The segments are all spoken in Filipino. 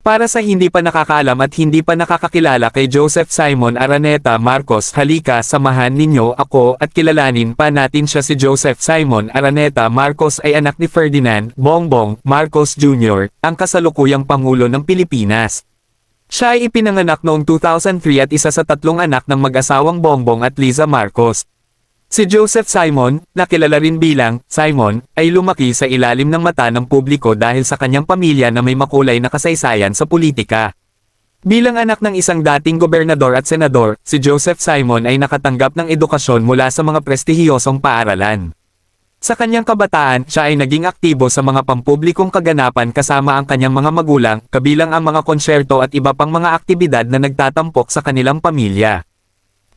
Para sa hindi pa nakakaalam at hindi pa nakakakilala kay Joseph Simon Araneta Marcos, halika samahan ninyo ako at kilalanin pa natin siya. Si Joseph Simon Araneta Marcos ay anak ni Ferdinand Bongbong Marcos Jr., ang kasalukuyang Pangulo ng Pilipinas. Siya ay ipinanganak noong 2003 at isa sa tatlong anak ng mag-asawang Bongbong at Liza Marcos. Si Joseph Simon, na kilala rin bilang Simon, ay lumaki sa ilalim ng mata ng publiko dahil sa kanyang pamilya na may makulay na kasaysayan sa politika. Bilang anak ng isang dating gobernador at senador, si Joseph Simon ay nakatanggap ng edukasyon mula sa mga prestihiyosong paaralan. Sa kanyang kabataan, siya ay naging aktibo sa mga pampublikong kaganapan kasama ang kanyang mga magulang, kabilang ang mga konsyerto at iba pang mga aktibidad na nagtatampok sa kanilang pamilya.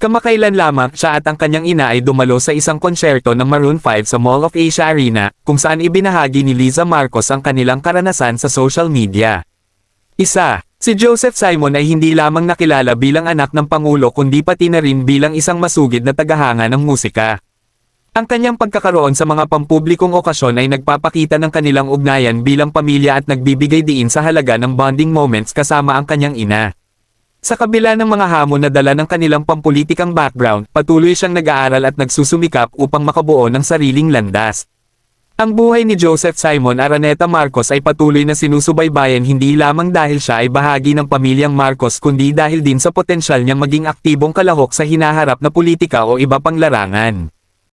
Kamakailan lamang siya at ang kanyang ina ay dumalo sa isang konsyerto ng Maroon 5 sa Mall of Asia Arena, kung saan ibinahagi ni Liza Marcos ang kanilang karanasan sa social media. Si Joseph Simon ay hindi lamang nakilala bilang anak ng Pangulo kundi pati na rin bilang isang masugid na tagahanga ng musika. Ang kanyang pagkakaroon sa mga pampublikong okasyon ay nagpapakita ng kanilang ugnayan bilang pamilya at nagbibigay diin sa halaga ng bonding moments kasama ang kanyang ina. Sa kabila ng mga hamon na dala ng kanilang pampulitikang background, patuloy siyang nag-aaral at nagsusumikap upang makabuo ng sariling landas. Ang buhay ni Joseph Simon Araneta Marcos ay patuloy na sinusubaybayan hindi lamang dahil siya ay bahagi ng pamilyang Marcos kundi dahil din sa potensyal niyang maging aktibong kalahok sa hinaharap na politika o iba pang larangan.